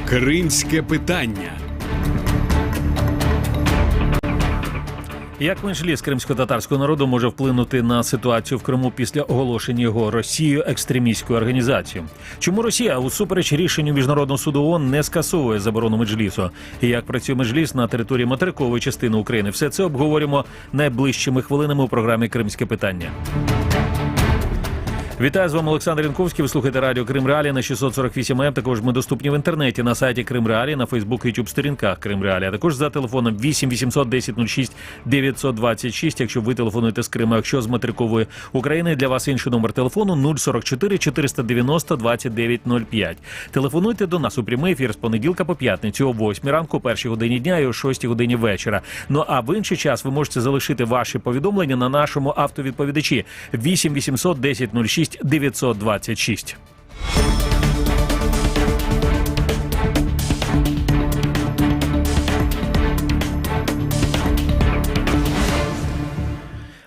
Кримське питання. Як менш-ліс кримсько-татарського народу може вплинути на ситуацію в Криму після оголошення його Росією екстремістською організацією? Чому Росія, усупереч рішенню Міжнародного суду ООН, не скасовує заборону меджлісу? І як працює меджліс на території материкової частини України? Все це обговоримо найближчими хвилинами у програмі «Кримське питання». Вітаю, з вами Олександр Янковський. Ви слухаєте радіо Крим Реалії на 648 АМ. Також ми доступні в інтернеті на сайті Крим Реалії, на Фейсбук і Ютуб сторінках Крим Реалії, а також за телефоном 8 800 10 06 926, якщо ви телефонуєте з Криму. Якщо з материкової України, для вас інший номер телефону 044 490 2905. Телефонуйте до нас у прямий ефір з понеділка по п'ятницю о 8 ранку, о 1 годині дня і о 6 годині вечора. Ну а в інший час ви можете залишити ваші повідомлення на нашому автовідповідачі 8 800 10 06 926.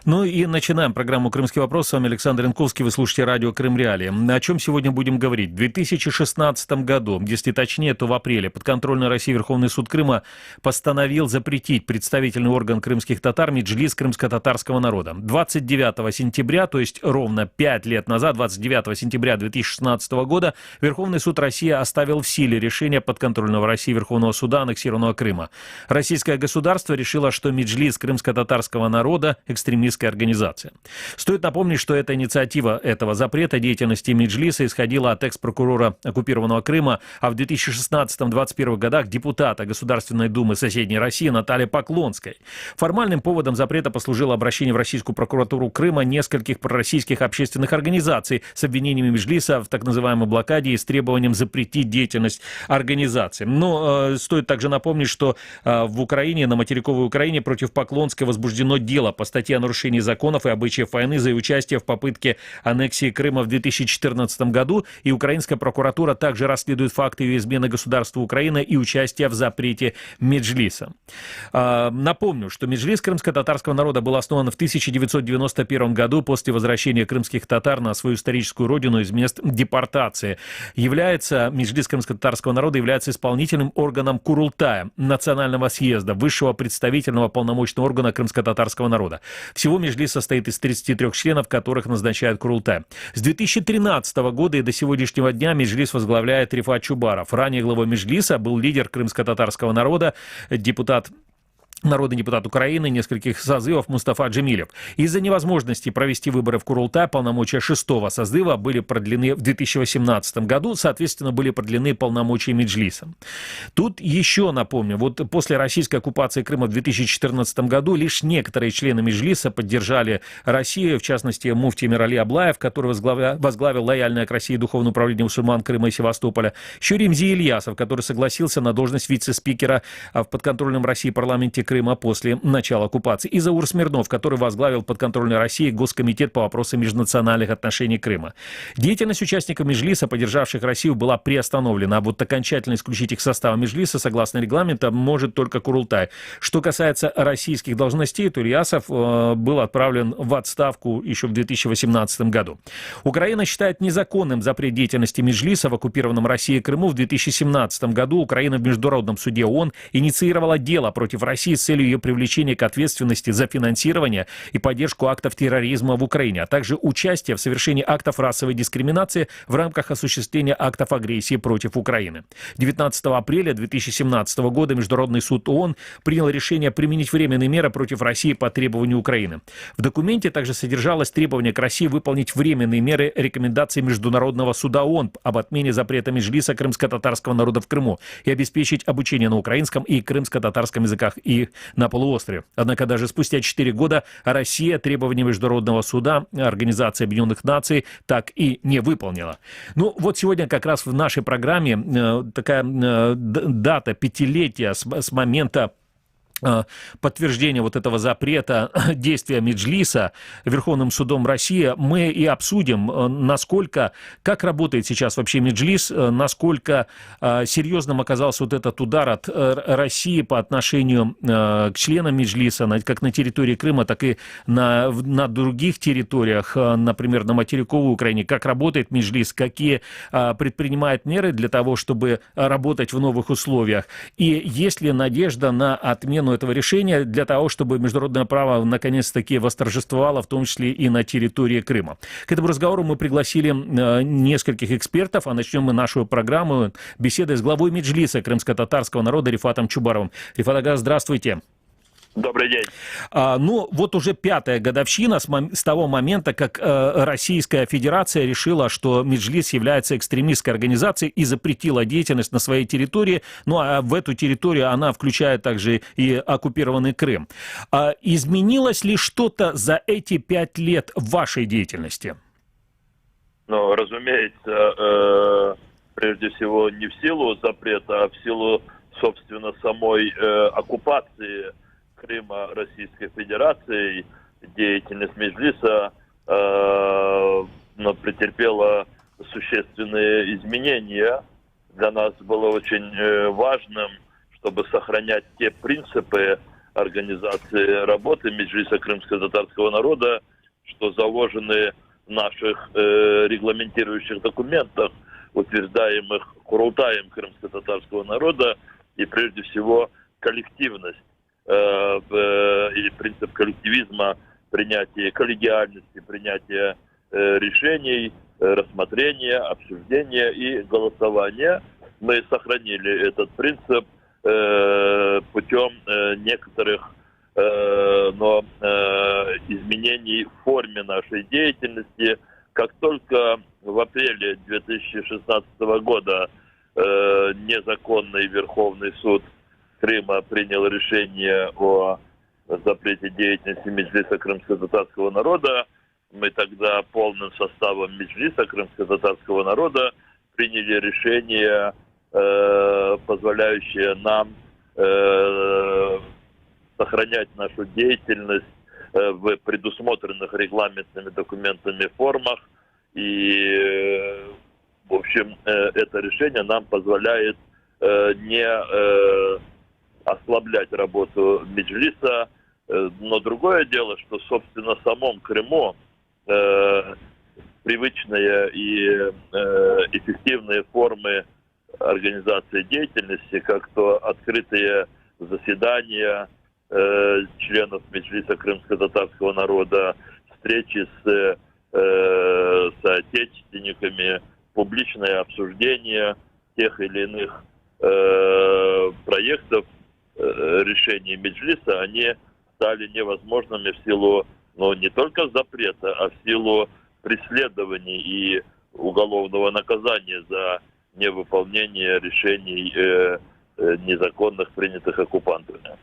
Ну и начинаем программу «Крымский вопрос». С вами Александр Янковский, вы слушаете радио Крым Реалии. О чем сегодня будем говорить? В 2016 году, если точнее, то в апреле, подконтрольный России Верховный суд Крыма постановил запретить представительный орган крымских татар Меджлис крымско-татарского народа. 29 сентября, то есть ровно 5 лет назад, 29 сентября 2016 года, Верховный суд России оставил в силе решение подконтрольного России Верховного суда аннексированного Крыма. Российское государство решило, что Меджлис крымско-татарского народа – экстремистская организация. Стоит напомнить, что эта инициатива этого запрета деятельности Меджлиса исходила от экс-прокурора оккупированного Крыма, а в 2016-2021 годах депутата Государственной Думы соседней России Натальи Поклонской. Формальным поводом запрета послужило обращение в Российскую прокуратуру Крыма нескольких пророссийских общественных организаций с обвинениями Меджлиса в так называемой блокаде и с требованием запретить деятельность организации. Но стоит также напомнить, что в Украине, на материковой Украине, против Поклонской возбуждено дело по статье о нарушении законов и обычаев войны за участие в попытке аннексии Крыма в 2014 году, и украинская прокуратура также расследует факты ее измены государству Украины и участия в запрете Меджлиса. Напомню, что Меджлис крымско-татарского народа был основан в 1991 году после возвращения крымских татар на свою историческую родину из мест депортации. Меджлис крымско-татарского народа является исполнительным органом Курултая, национального съезда, высшего представительного полномочного органа крымско-татарского народа. Всего Меджлис состоит из 33 членов, которых назначает Курултай. С 2013 года и до сегодняшнего дня Меджлис возглавляет Рифат Чубаров. Ранее главой Меджлиса был лидер крымско-татарского народа, народный депутат Украины нескольких созывов Мустафа Джемилев. Из-за невозможности провести выборы в Курултай полномочия 6-го созыва были продлены в 2018 году, соответственно, были продлены полномочия Меджлиса. Тут еще напомню, вот после российской оккупации Крыма в 2014 году лишь некоторые члены Меджлиса поддержали Россию, в частности, муфтий Мирали Аблаев, который возглавил лояльное к России Духовное управление мусульман Крыма и Севастополя, еще Ремзи Ильясов, который согласился на должность вице-спикера в подконтрольном России парламенте Крыма после начала оккупации, и Заур Смирнов, который возглавил подконтрольной России Госкомитет по вопросам межнациональных отношений Крыма. Деятельность участников Меджлиса, поддержавших Россию, была приостановлена, а вот окончательно исключить их из состава Меджлиса, согласно регламенту, может только Курултай. Что касается российских должностей, то Ильясов был отправлен в отставку еще в 2018 году. Украина считает незаконным запрет деятельности Меджлиса в оккупированном России Крыму. В 2017 году Украина в Международном суде ООН инициировала дело против России с целью ее привлечения к ответственности за финансирование и поддержку актов терроризма в Украине, а также участие в совершении актов расовой дискриминации в рамках осуществления актов агрессии против Украины. 19 апреля 2017 года Международный суд ООН принял решение применить временные меры против России по требованию Украины. В документе также содержалось требование к России выполнить временные меры рекомендаций Международного суда ООН об отмене запрета Меджлиса крымско-татарского народа в Крыму и обеспечить обучение на украинском и крымско-татарском языках и на полуострове. Однако даже спустя 4 года Россия требования Международного суда Организации Объединенных Наций так и не выполнила. Ну вот сегодня как раз в нашей программе такая дата, пятилетия с момента подтверждения вот этого запрета действия Меджлиса Верховным судом России, мы и обсудим, насколько, как работает сейчас вообще Меджлис, насколько серьезным оказался вот этот удар от России по отношению к членам Меджлиса, как на территории Крыма, так и на других территориях, например, на материковой Украине, как работает Меджлис, какие предпринимает меры для того, чтобы работать в новых условиях, и есть ли надежда на отмену этого решения для того, чтобы международное право наконец-таки восторжествовало, в том числе и на территории Крыма. К этому разговору мы пригласили нескольких экспертов, а начнем мы нашу программу беседой с главой Меджлиса крымско-татарского народа Рифатом Чубаровым. Рифат ага, здравствуйте. Добрый день. Ну, вот уже 5-я годовщина с того момента, как Российская Федерация решила, что Меджлис является экстремистской организацией и запретила деятельность на своей территории. Ну, а в эту территорию она включает также и оккупированный Крым. Изменилось ли что-то за эти 5 лет в вашей деятельности? Ну, разумеется, прежде всего не в силу запрета, а в силу, собственно, самой оккупации Крыма Российской Федерацией. Деятельность Меджлиса претерпела существенные изменения. Для нас было очень важным, чтобы сохранять те принципы организации работы Меджлиса крымско-татарского народа, что заложены в наших регламентирующих документах, утверждаемых Курултаем крымско-татарского народа, и прежде всего коллективность. И принцип коллективизма, принятия коллегиальности, принятия решений, рассмотрения, обсуждения и голосования. Мы сохранили этот принцип путем некоторых изменений в форме нашей деятельности. Как только в апреле 2016 года незаконный Верховный суд Крыма принял решение о запрете деятельности Меджлиса крымско-татарского народа, мы тогда полным составом Меджлиса крымско-татарского народа приняли решение, позволяющее нам сохранять нашу деятельность в предусмотренных регламентными документами формах. И, в общем, это решение нам позволяет не ослаблять работу Меджлиса, но другое дело, что, собственно, в самом Крыму привычные и эффективные формы организации деятельности, как то открытые заседания членов Меджлиса крымско-татарского народа, встречи с соотечественниками, публичное обсуждение тех или иных проектов, решений Меджлиса, они стали невозможными в силу, не только запрета, а в силу преследований и уголовного наказания за невыполнение решений незаконных, принятых оккупантами.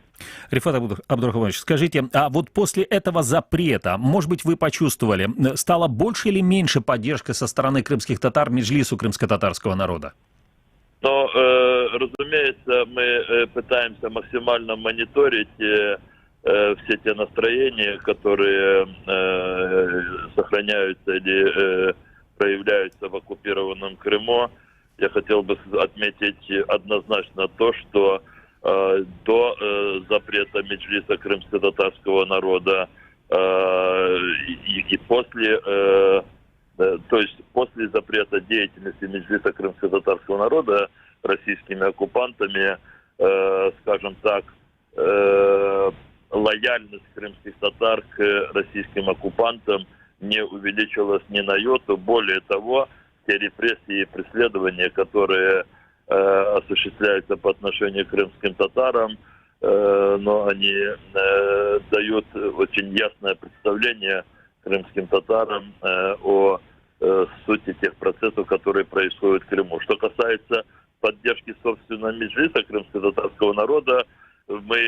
Рифат Абдурахманович, скажите, а вот после этого запрета, может быть, вы почувствовали, стало больше или меньше поддержка со стороны крымских татар Меджлису крымско-татарского народа? Но, разумеется, мы пытаемся максимально мониторить все те настроения, которые сохраняются или проявляются в оккупированном Крыму. Я хотел бы отметить однозначно то, что до запрета Меджлиса крымско-татарского народа и после, то есть после запрета деятельности Меджлиса крымско-татарского народа российскими оккупантами, скажем так, лояльность крымских татар к российским оккупантам не увеличилась ни на йоту. Более того, те репрессии и преследования, которые осуществляются по отношению к крымским татарам, но они дают очень ясное представление крымским татарам о сути тех процессов, которые происходят в Крыму. Что касается поддержки, собственно, Меджлиса крымско-татарского народа, мы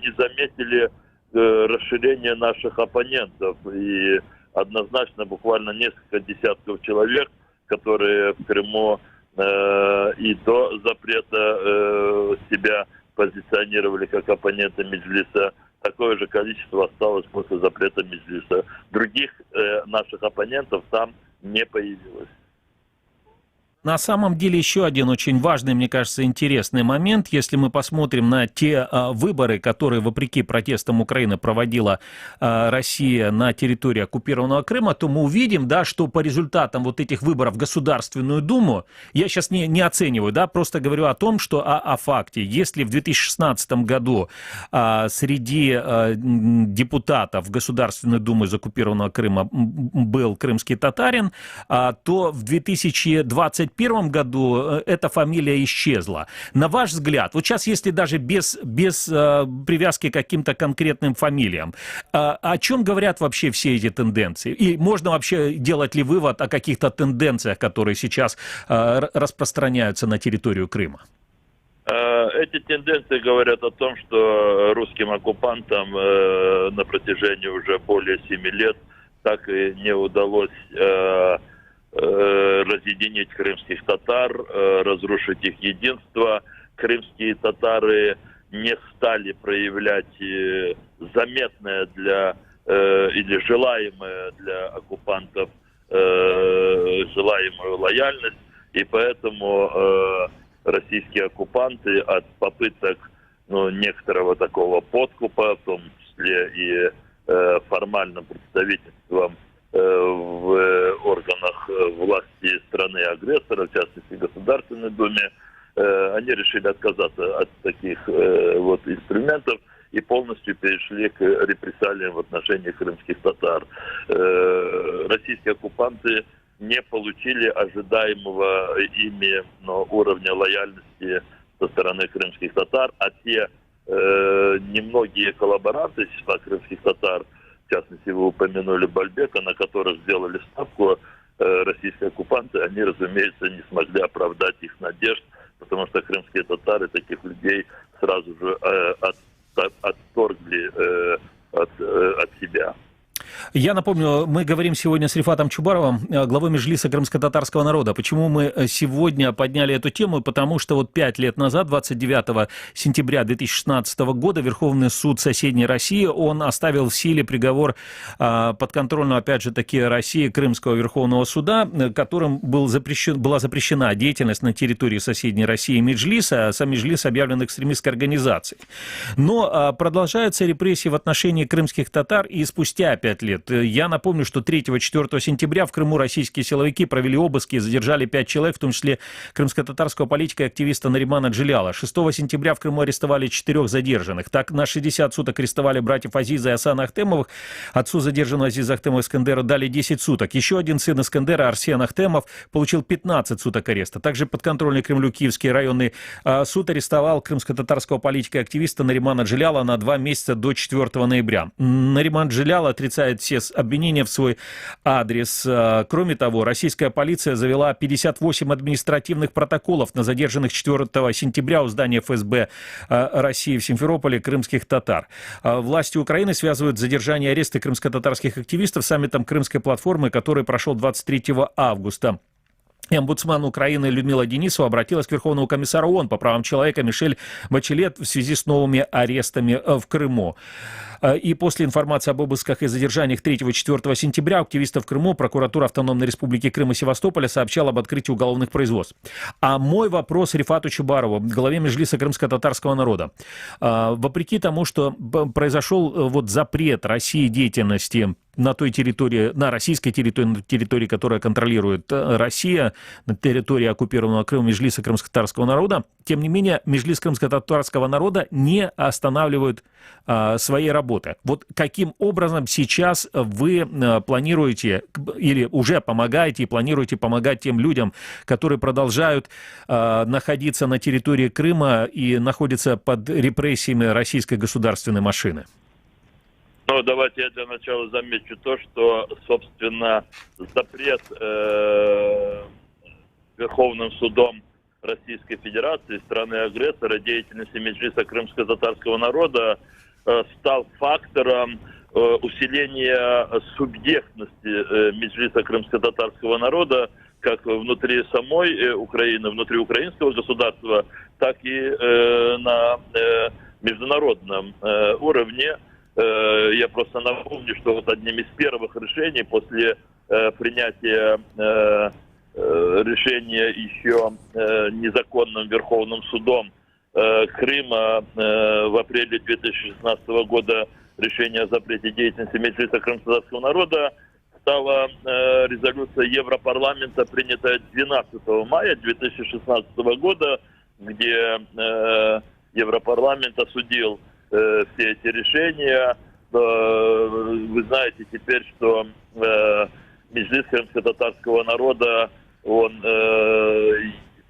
не заметили расширения наших оппонентов. И однозначно буквально несколько десятков человек, которые в Крыму и до запрета себя позиционировали как оппоненты Меджлиса, такое же количество осталось после запрета Меджлиса. Других наших оппонентов там не появилось. На самом деле еще один очень важный, мне кажется, интересный момент. Если мы посмотрим на те выборы, которые, вопреки протестам Украины, проводила Россия на территории оккупированного Крыма, то мы увидим, да, что по результатам вот этих выборов в Государственную Думу, я сейчас не оцениваю, да, просто говорю о том, что о факте. Если в 2016 году среди депутатов Государственной Думы из оккупированного Крыма был крымский татарин, то в 2021 году эта фамилия исчезла. На ваш взгляд, вот сейчас, если даже без привязки к каким-то конкретным фамилиям, о чем говорят вообще все эти тенденции? И можно вообще делать ли вывод о каких-то тенденциях, которые сейчас распространяются на территорию Крыма? Эти тенденции говорят о том, что русским оккупантам на протяжении уже более 7 лет так и не удалось разъединить крымских татар, разрушить их единство. Крымские татары не стали проявлять заметное или желаемое для оккупантов желаемую лояльность, и поэтому российские оккупанты от попыток некоторого такого подкупа, в том числе и формальным представительством в органах власти страны-агрессора, в частности, в Государственной Думе, они решили отказаться от таких инструментов и полностью перешли к репрессалиям в отношении крымских татар. Российские оккупанты не получили ожидаемого ими уровня лояльности со стороны крымских татар, а те немногие коллаборанты числа крымских татар, в частности, вы упомянули Бальбека, на которых сделали ставку российские оккупанты, они, разумеется, не смогли оправдать их надежд, потому что крымские татары таких людей сразу же отторгли от себя. Я напомню, мы говорим сегодня с Рифатом Чубаровым, главой Меджлиса крымско-татарского народа. Почему мы сегодня подняли эту тему? Потому что вот 5 лет назад, 29 сентября 2016 года, Верховный суд соседней России, он оставил в силе приговор подконтрольного, опять же таки, России Крымского Верховного суда, которым была запрещена деятельность на территории соседней России Меджлиса, а сам Меджлис объявлен экстремистской организацией. Но продолжаются репрессии в отношении крымских татар, и спустя 5 лет. Я напомню, что 3-4 сентября в Крыму российские силовики провели обыски и задержали 5 человек, в том числе крымско-татарского политика и активиста Наримана Джиляла. 6 сентября в Крыму арестовали 4 задержанных. Так, на 60 суток арестовали братьев Азиза и Асана Ахтемовых. Отцу задержанного Азиза Ахтемова Искандера дали 10 суток. Еще один сын Искандера, Арсен Ахтемов, получил 15 суток ареста. Также подконтрольный Кремлю Киевский районный суд арестовал крымско-татарского политика и активиста Наримана Джиляла на 2 месяца до 4 ноября. Нариман Джилял отрицает все обвинения в свой адрес. Кроме того, российская полиция завела 58 административных протоколов на задержанных 4 сентября у здания ФСБ России в Симферополе крымских татар. Власти Украины связывают задержание и аресты крымско-татарских активистов с саммитом Крымской платформы, который прошел 23 августа. Омбудсман Украины Людмила Денисова обратилась к Верховному комиссару ООН по правам человека Мишель Бачелет в связи с новыми арестами в Крыму. И после информации об обысках и задержаниях 3-4 сентября активистов в Крыму прокуратура Автономной Республики Крым и Севастополя сообщала об открытии уголовных производств. А мой вопрос Рифату Чубарову, главе Меджлиса крымско-татарского народа. Вопреки тому, что произошел запрет России деятельности на той территории, на российской территории, на территории, которая контролирует Россия, на территории оккупированного Крыма Меджлиса крымско-татарского народа, тем не менее, Меджлис крымско-татарского народа не останавливает своей работы. Вот каким образом сейчас вы планируете или уже помогаете и планируете помогать тем людям, которые продолжают находиться на территории Крыма и находятся под репрессиями российской государственной машины? Давайте я для начала замечу то, что, собственно, запрет Верховным судом Российской Федерации, страны-агрессора, деятельности Меджлиса крымско-татарского народа стал фактором усиления субъектности Меджлиса крымско-татарского народа как внутри самой Украины, внутри украинского государства, так и на международном уровне. Я просто напомню, что вот одним из первых решений после принятия решения еще незаконным Верховным судом Крыма в апреле 2016 года решение о запрете деятельности Меджлиса крымско-татарского народа стала резолюция Европарламента, принятая 12 мая 2016 года, где Европарламент осудил все эти решения. Вы знаете теперь, что Меджлис крымско-татарского народа, он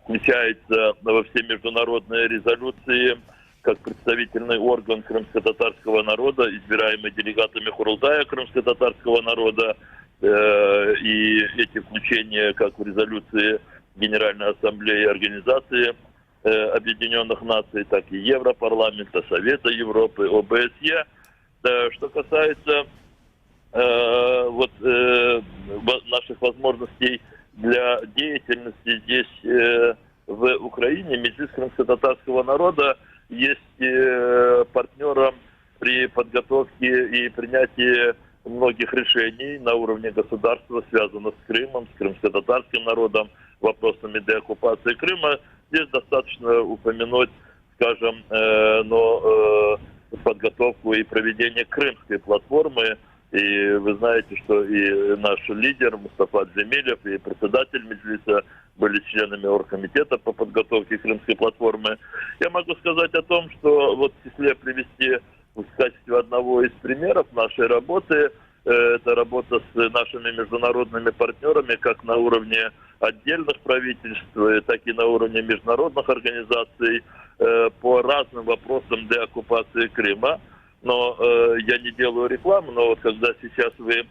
включается во все международные резолюции как представительный орган крымско-татарского народа, избираемый делегатами Хурултая крымско-татарского народа. И эти включения как в резолюции Генеральной Ассамблеи Организации Объединенных Наций, так и Европарламента, Совета Европы, ОБСЕ. Что касается наших возможностей для деятельности здесь, в Украине, Меджлис крымско-татарского народа есть партнером при подготовке и принятии многих решений на уровне государства, связанных с Крымом, с крымско-татарским народом, вопросами деоккупации Крыма. Здесь достаточно упомянуть, скажем, подготовку и проведение крымской платформы. И вы знаете, что и наш лидер Мустафа Джемилев, и председатель Меджлиса были членами оргкомитета по подготовке крымской платформы. Я могу сказать о том, что вот в числе привести в качестве одного из примеров нашей работы, это работа с нашими международными партнерами, как на уровне отдельных правительств, так и на уровне международных организаций по разным вопросам деоккупации Крыма. Но я не делаю рекламу, но вот когда сейчас вы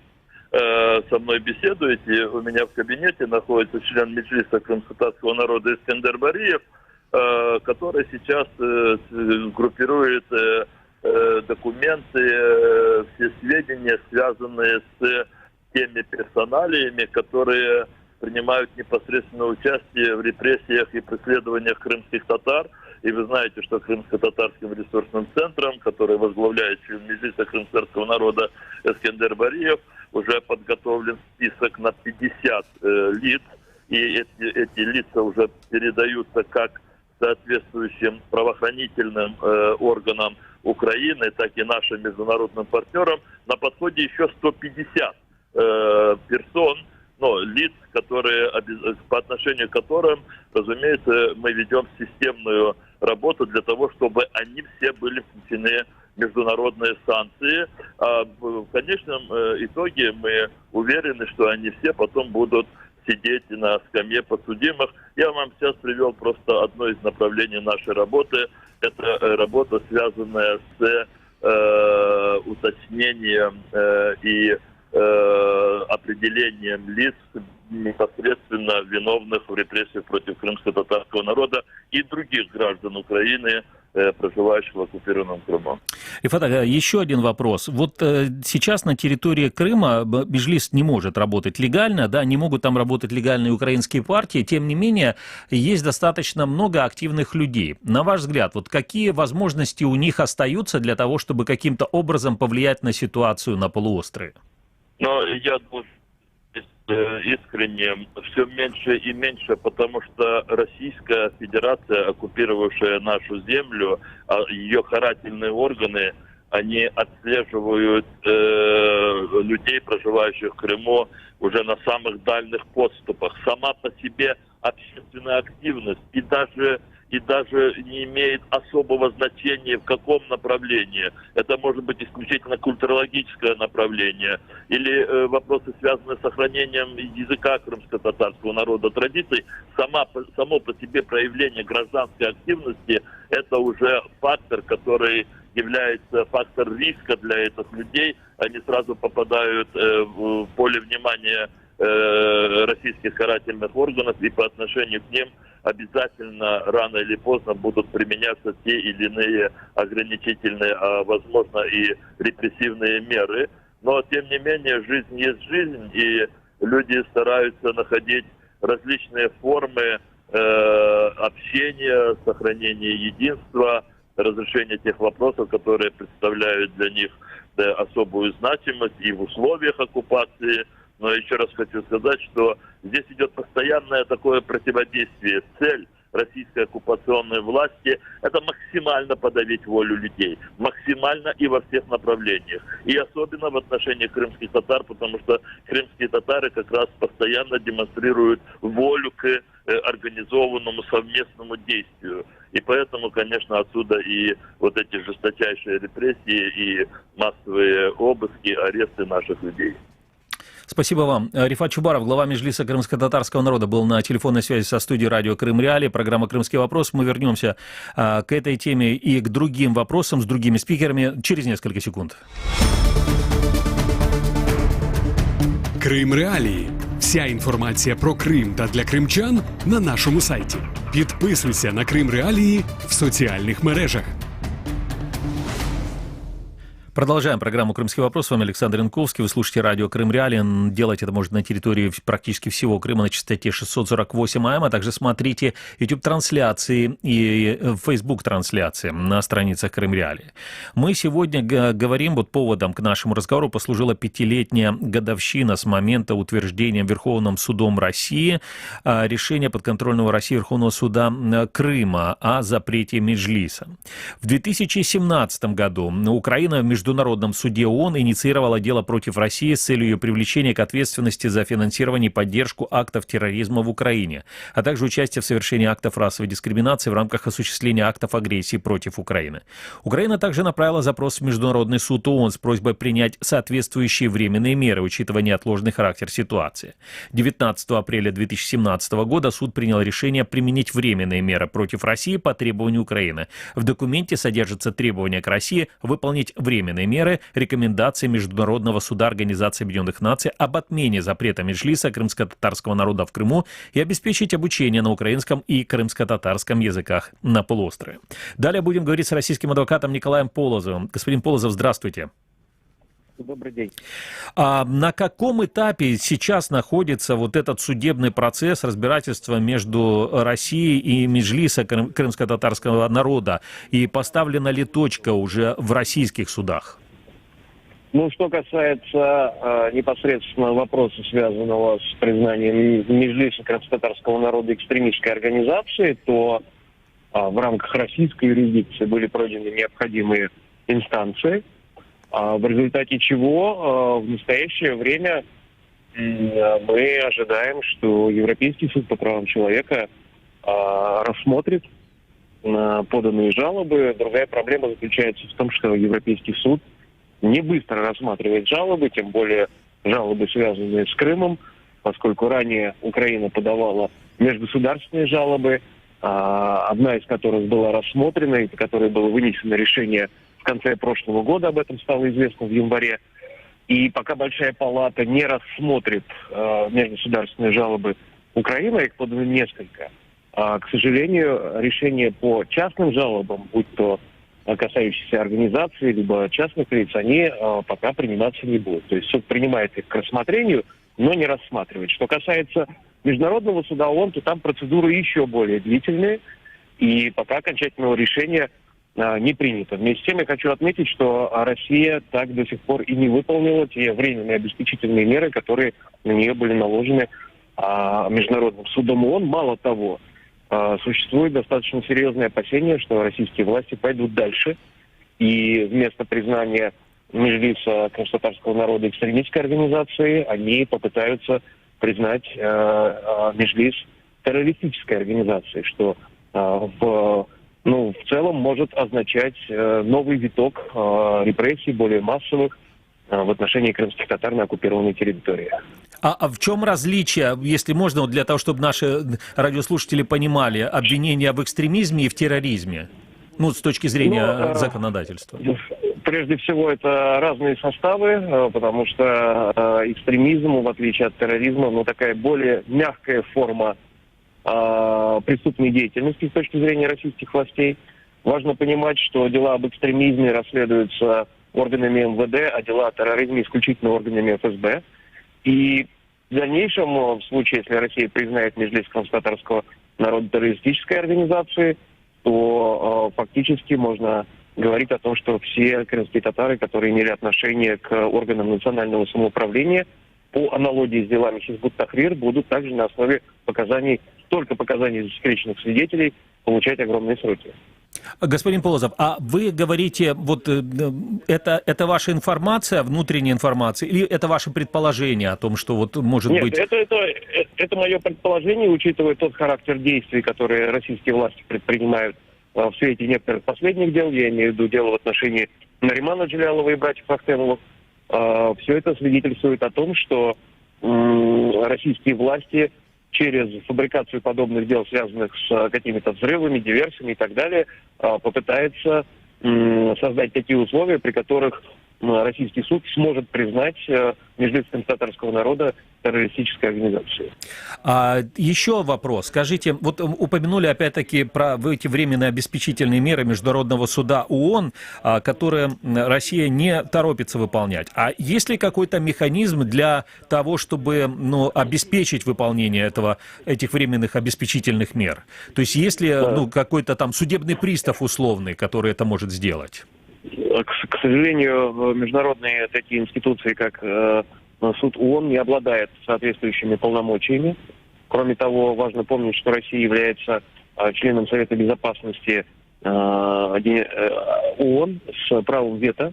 со мной беседуете, у меня в кабинете находится член Меджлиса крымско-татарского народа Искандер Бариев, который сейчас группирует документы, все сведения, связанные с теми персоналиями, которые принимают непосредственное участие в репрессиях и преследованиях крымских татар. И вы знаете, что Крымско-татарским ресурсным центром, который возглавляет член Меджлиса крымско-татарского народа Искандер Бариев, уже подготовлен список на 50 лиц. И эти лица уже передаются как соответствующим правоохранительным органам Украины, так и нашим международным партнерам. На подходе еще 150 персон, лиц, которые, по отношению к которым, разумеется, мы ведем системную работу для того, чтобы они все были включены в международные санкции. А в конечном итоге мы уверены, что они все потом будут сидеть на скамье подсудимых. Я вам сейчас привел просто одно из направлений нашей работы. Это работа, связанная с уточнением и определением лиц, непосредственно виновных в репрессиях против крымско-татарского народа и других граждан Украины, проживающих в оккупированном Крыму. Рифат, еще один вопрос. Вот сейчас на территории Крыма Меджлис не может работать легально, да, не могут там работать легальные украинские партии, тем не менее, есть достаточно много активных людей. На ваш взгляд, вот какие возможности у них остаются для того, чтобы каким-то образом повлиять на ситуацию на полуострове? Но я думаю, искренне все меньше и меньше, потому что Российская Федерация, оккупировавшая нашу землю, ее карательные органы, они отслеживают людей, проживающих в Крыму, уже на самых дальних подступах. Сама по себе общественная активность и даже не имеет особого значения, в каком направлении. Это может быть исключительно культурологическое направление или вопросы, связанные с сохранением языка крымско-татарского народа, традиций. Само по себе проявление гражданской активности – это уже фактор, который является фактор риска для этих людей. Они сразу попадают в поле внимания российских карательных органов, и по отношению к ним обязательно рано или поздно будут применяться те или иные ограничительные, а возможно и репрессивные меры. Но тем не менее жизнь есть жизнь, и люди стараются находить различные формы общения, сохранения единства, разрешения тех вопросов, которые представляют для них особую значимость и в условиях оккупации. Но еще раз хочу сказать, что здесь идет постоянное такое противодействие. Цель российской оккупационной власти – это максимально подавить волю людей. Максимально и во всех направлениях. И особенно в отношении крымских татар, потому что крымские татары как раз постоянно демонстрируют волю к организованному совместному действию. И поэтому, конечно, отсюда и вот эти жесточайшие репрессии и массовые обыски, аресты наших людей. Спасибо вам. Рифат Чубаров, глава Меджлиса крымско-татарского народа, был на телефонной связи со студией радио Крым Реалии. Программа «Крымский вопрос». Мы вернемся к этой теме и к другим вопросам с другими спикерами через несколько секунд. Крим Реалії. Вся інформація про Крим та для кримчан на нашому сайті. Підписуйся на Крим Реалії в соціальних мережах. Продолжаем программу «Крымский вопрос». С вами Александр Янковский. Вы слушаете радио Крым Реалии. Делать это можно на территории практически всего Крыма на частоте 648 АМ, а также смотрите YouTube-трансляции и Facebook-трансляции на страницах Крым Реалии. Мы сегодня говорим, вот поводом к нашему разговору послужила 5-летняя годовщина с момента утверждения Верховным судом России решения подконтрольного России Верховного суда Крыма о запрете Меджлиса. В 2017 году Украина в Международном суде ООН инициировала дело против России с целью ее привлечения к ответственности за финансирование и поддержку актов терроризма в Украине, а также участие в совершении актов расовой дискриминации в рамках осуществления актов агрессии против Украины. Украина также направила запрос в Международный суд ООН с просьбой принять соответствующие временные меры, учитывая неотложный характер ситуации. 19 апреля 2017 года суд принял решение применить временные меры против России по требованию Украины. В документе содержится требование к России выполнить временные меры, рекомендации Международного суда Организации Объединенных Наций об отмене запрета Меджлиса крымско-татарского народа в Крыму и обеспечить обучение на украинском и крымско-татарском языках на полуострове. Далее будем говорить с российским адвокатом Николаем Полозовым. Господин Полозов, здравствуйте. Добрый день. А на каком этапе сейчас находится вот этот судебный процесс разбирательства между Россией и Меджлиса крымско-татарского народа? И поставлена ли точка уже в российских судах? Ну, что касается непосредственно вопроса, связанного с признанием Меджлиса крымско-татарского народа экстремистской организацией, то в рамках российской юрисдикции были пройдены необходимые инстанции, в результате чего в настоящее время мы ожидаем, что Европейский суд по правам человека рассмотрит поданные жалобы. Другая проблема заключается в том, что Европейский суд не быстро рассматривает жалобы, тем более жалобы, связанные с Крымом, поскольку ранее Украина подавала межгосударственные жалобы, одна из которых была рассмотрена и по которой было вынесено решение в конце прошлого года, об этом стало известно в январе. И пока Большая палата не рассмотрит межгосударственные жалобы Украины, их подано несколько, к сожалению, решения по частным жалобам, будь то касающиеся организаций, либо частных лиц, они пока приниматься не будут. То есть суд принимает их к рассмотрению, но не рассматривает. Что касается Международного суда ООН, то там процедуры еще более длительные, и пока окончательного решения не принято. Вместе с тем я хочу отметить, что Россия так до сих пор и не выполнила те временные обеспечительные меры, которые на нее были наложены Международным судом ООН. Мало того, существует достаточно серьезное опасение, что российские власти пойдут дальше, и вместо признания Меджлиса крымско-татарского народа экстремистской организацией, они попытаются признать Меджлис террористической организацией, что в целом может означать новый виток репрессий, более массовых, в отношении крымских татар на оккупированной территории. А в чем различие, если можно, для того, чтобы наши радиослушатели понимали, обвинения в экстремизме и в терроризме? С точки зрения законодательства. Прежде всего, это разные составы, потому что экстремизм, в отличие от терроризма, такая более мягкая форма преступной деятельности с точки зрения российских властей. Важно понимать, что дела об экстремизме расследуются органами МВД, а дела о терроризме исключительно органами ФСБ. И В дальнейшем, в случае, если Россия признает Меджлис крымско-татарского народа террористической организацией, то фактически можно говорить о том, что все крымские татары, которые имели отношение к органам национального самоуправления, по аналогии с делами Хизбут-Тахрир, будут также на основе показаний, только показаний засекреченных свидетелей, получать огромные сроки. Господин Полозов, а вы говорите, вот это ваша информация, внутренняя информация, или это ваше предположение о том, что вот может быть... Нет, это мое предположение, учитывая тот характер действий, которые российские власти предпринимают в свете некоторых последних дел, я имею в виду дело в отношении Наримана Джалялова и братьев Ахтемовых. Все это свидетельствует о том, что российские власти через фабрикацию подобных дел, связанных с какими-то взрывами, диверсиями и так далее, попытаются создать такие условия, при которых российский суд сможет признать Меджлис крымско-татарского народа террористической организацией. Еще вопрос. Скажите, вот упомянули опять-таки про эти временные обеспечительные меры Международного суда ООН, которые Россия не торопится выполнять. А есть ли какой-то механизм для того, чтобы обеспечить выполнение этих временных обеспечительных мер? То есть есть ли какой-то там судебный пристав условный, который это может сделать? К сожалению, международные такие институции, как суд ООН, не обладают соответствующими полномочиями. Кроме того, важно помнить, что Россия является членом Совета Безопасности ООН с правом вето.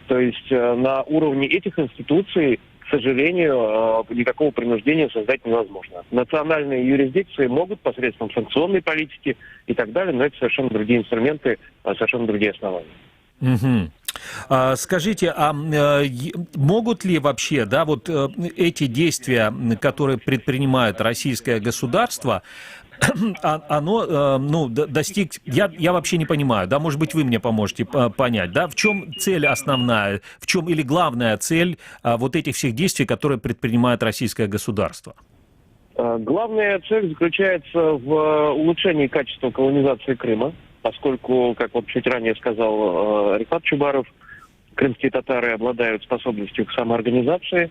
То есть на уровне этих институций, к сожалению, никакого принуждения создать невозможно. Национальные юрисдикции могут посредством санкционной политики и так далее, но это совершенно другие инструменты, совершенно другие основания. Угу. Скажите, могут ли вообще, эти действия, которые предпринимает российское государство, оно достиг, я вообще не понимаю, может быть, вы мне поможете понять, в чем цель основная, в чем или главная цель вот этих всех действий, которые предпринимает российское государство? Главная цель заключается в улучшении качества колонизации Крыма, поскольку, как вот чуть ранее сказал Рифат Чубаров, крымские татары обладают способностью к самоорганизации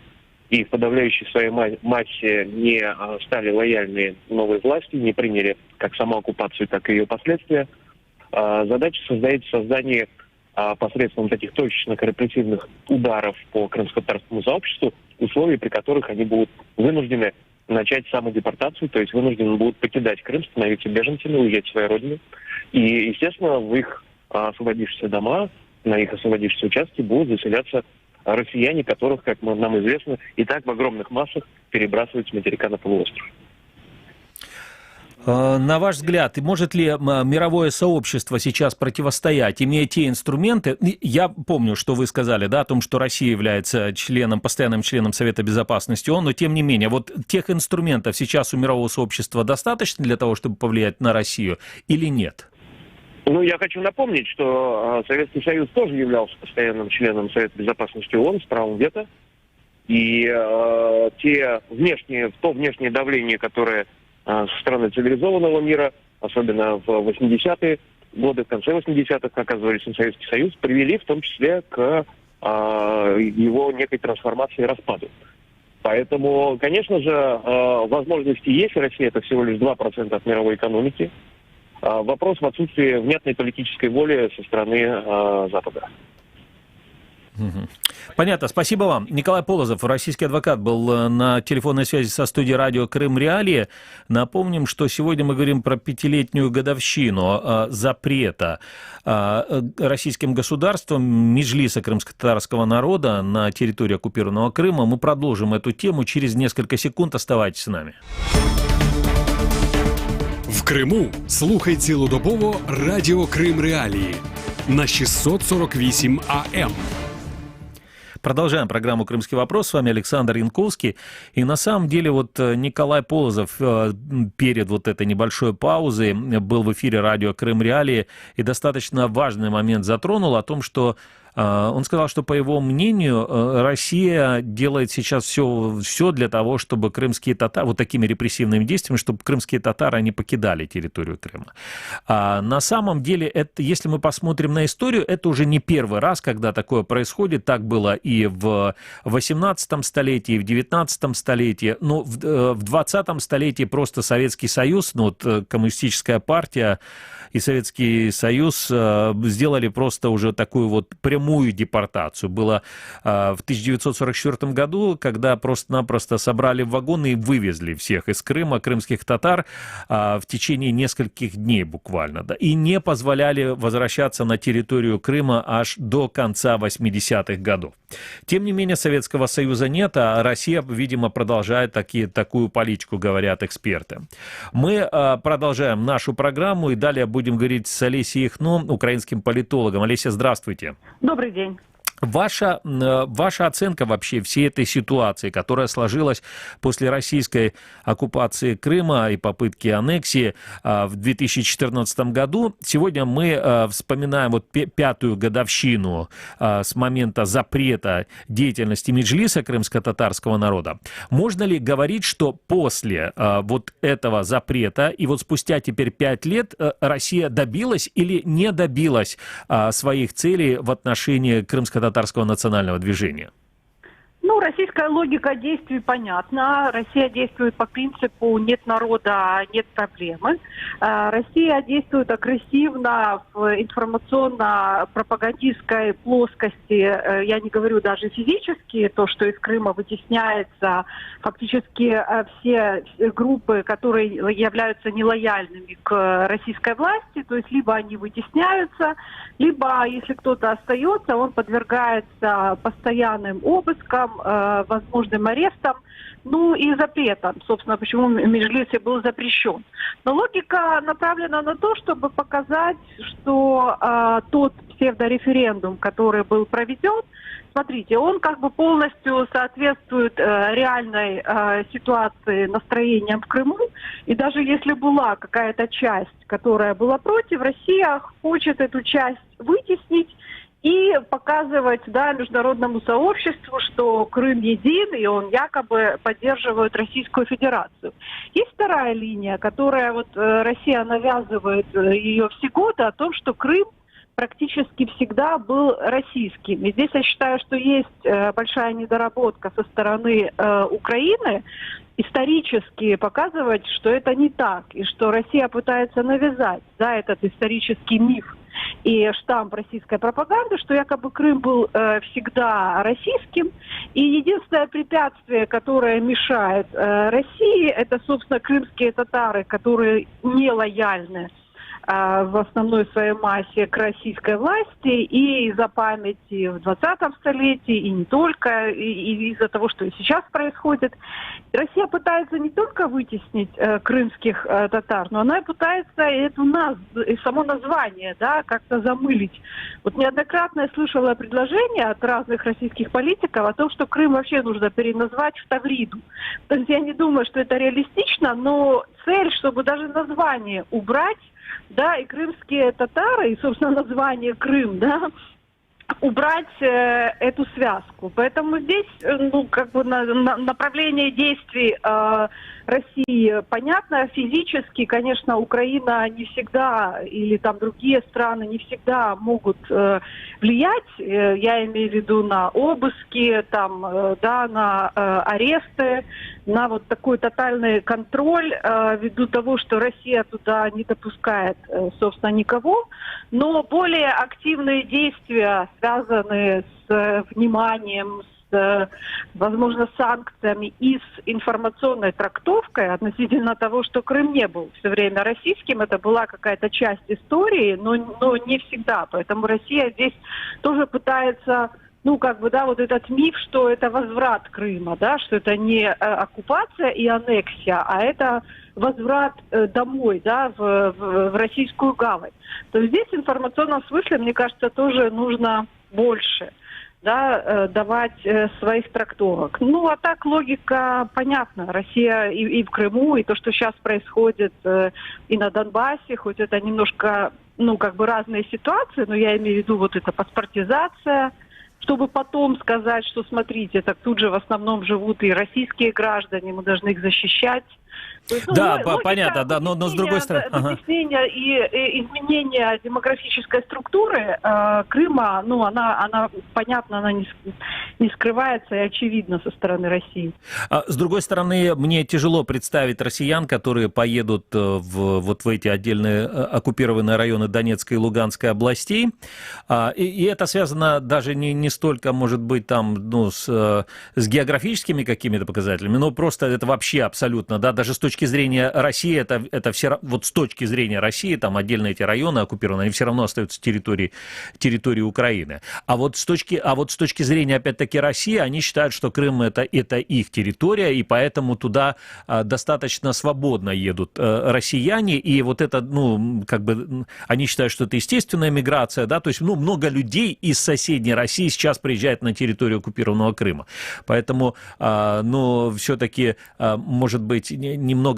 и в подавляющей своей массе не стали лояльны новой власти, не приняли как саму оккупацию, так и ее последствия. Задача создает в создании посредством таких точечных репрессивных ударов по крымско-татарскому сообществу условий, при которых они будут вынуждены начать самодепортацию, то есть вынуждены будут покидать Крым, становиться беженцами, уезжать в свою родину. И, естественно, в их освободившиеся дома, на их освободившиеся участки будут заселяться россияне, которых, как нам известно, и так в огромных массах перебрасывают с материка на полуостров. На ваш взгляд, может ли мировое сообщество сейчас противостоять, имея те инструменты? Я помню, что вы сказали, о том, что Россия является постоянным членом Совета Безопасности ООН, но тем не менее, вот тех инструментов сейчас у мирового сообщества достаточно для того, чтобы повлиять на Россию или нет? Я хочу напомнить, что Советский Союз тоже являлся постоянным членом Совета Безопасности ООН с правом вето. И то внешнее давление, которое со стороны цивилизованного мира, особенно в 80-е годы, в конце 80-х, оказывались на Советский Союз, привели в том числе к его некой трансформации и распаду. Поэтому, конечно же, возможности есть. Россия это всего лишь 2% от мировой экономики. Вопрос в отсутствии внятной политической воли со стороны Запада. Понятно. Спасибо вам. Николай Полозов, российский адвокат, был на телефонной связи со студией радио «Крым Реалии». Напомним, что сегодня мы говорим про 5-летнюю годовщину запрета российским государством Меджлиса крымско-татарского народа на территории оккупированного Крыма. Мы продолжим эту тему через несколько секунд. Оставайтесь с нами. В Криму слухай цілодобово радіо Крим Реалії на 648 АМ. Продолжаем программу «Крымский вопрос». С вами Александр Янковский. И на самом деле Николай Полозов перед этой небольшой паузой был в эфире радио «Крым Реалии» и достаточно важный момент затронул о том, что Он сказал, что, по его мнению, Россия делает сейчас все для того, чтобы крымские татары, вот такими репрессивными действиями, чтобы крымские татары не покидали территорию Крыма. На самом деле, это, если мы посмотрим на историю, это уже не первый раз, когда такое происходит. Так было и в 18 столетии, и в 19 столетии. Но в 20 столетии просто Советский Союз, коммунистическая партия и Советский Союз сделали просто уже такую вот прямую депортацию. Было в 1944 году, когда просто-напросто собрали в вагоны и вывезли всех из Крыма, крымских татар, в течение нескольких дней буквально, да, и не позволяли возвращаться на территорию Крыма аж до конца 80-х годов. Тем не менее, Советского Союза нет, а Россия, видимо, продолжает такую политику, говорят эксперты. Мы продолжаем нашу программу и далее будем говорить с Олесей Ихно, украинским политологом. Олеся, здравствуйте. Добрый день. Ваша оценка вообще всей этой ситуации, которая сложилась после российской оккупации Крыма и попытки аннексии в 2014 году. Сегодня мы вспоминаем пятую годовщину с момента запрета деятельности Меджлиса крымско-татарского народа. Можно ли говорить, что после вот этого запрета и вот спустя теперь 5 лет Россия добилась или не добилась своих целей в отношении крымско-татарского национального движения? Российская логика действий понятна. Россия действует по принципу «нет народа, нет проблемы». Россия действует агрессивно в информационно-пропагандистской плоскости. Я не говорю даже физически, то, что из Крыма вытесняется фактически все группы, которые являются нелояльными к российской власти. То есть либо они вытесняются, либо, если кто-то остается, он подвергается постоянным обыскам, возможным арестом, и запретом. Собственно, почему Меджлис был запрещен. Но логика направлена на то, чтобы показать, что тот псевдореферендум, который был проведен, смотрите, он как бы полностью соответствует реальной ситуации, настроениям в Крыму. И даже если была какая-то часть, которая была против, Россия хочет эту часть вытеснить и показывать международному сообществу, что Крым един, и он якобы поддерживает Российскую Федерацию. Есть вторая линия, которая Россия навязывает ее все годы, о том, что Крым практически всегда был российским. И здесь я считаю, что есть большая недоработка со стороны Украины, исторически показывать, что это не так, и что Россия пытается навязать этот исторический миф и штамп российской пропаганды, что якобы Крым был всегда российским, и единственное препятствие, которое мешает России, это, собственно, крымские татары, которые не лояльны в основной своей массе к российской власти, и из-за памяти в 20 столетии, и не только, и из-за того, что и сейчас происходит. Россия пытается не только вытеснить крымских татар, но она пытается и само название как-то замылить. Неоднократно я слышала предложения от разных российских политиков о том, что Крым вообще нужно переназвать в Тавриду. То есть я не думаю, что это реалистично, но цель, чтобы даже название убрать, и крымские татары, и, собственно, название Крым, убрать эту связку. Поэтому здесь, направление действий России понятно. Физически, конечно, Украина не всегда, или там другие страны не всегда могут влиять. Я имею в виду на обыски, на аресты, на такой тотальный контроль, ввиду того, что Россия туда не допускает, собственно, никого. Но более активные действия, связанные с вниманием, возможно, санкциями и с информационной трактовкой относительно того, что Крым не был все время российским, это была какая-то часть истории, но не всегда. Поэтому Россия здесь тоже пытается, этот миф, что это возврат Крыма, что это не оккупация и аннексия, а это возврат домой, в российскую гавань. То есть здесь в информационном смысле, мне кажется, тоже нужно больше. давать своих трактовок. Ну, а так логика понятна. Россия и в Крыму, и то, что сейчас происходит и на Донбассе, хоть это немножко, разные ситуации, но я имею в виду вот эта паспортизация, чтобы потом сказать, что, смотрите, так тут же в основном живут и российские граждане, мы должны их защищать. То есть, понятно, да, но с другой стороны... Вытеснение и изменение демографической структуры Крыма, она понятно, она не скрывается и очевидна со стороны России. С другой стороны, мне тяжело представить россиян, которые поедут в эти отдельные оккупированные районы Донецкой и Луганской областей, и это связано даже не столько, может быть, там, с географическими какими-то показателями, но просто это вообще абсолютно, да, даже с точки зрения России, это все, вот с точки зрения России, там отдельно эти районы оккупированы, они все равно остаются территорией Украины. А вот с точки зрения, опять-таки, России, они считают, что Крым это их территория, и поэтому туда достаточно свободно едут россияне, и вот это, они считают, что это естественная миграция, да, то есть, много людей из соседней России сейчас приезжает на территорию оккупированного Крыма. Поэтому, все-таки, может быть, немного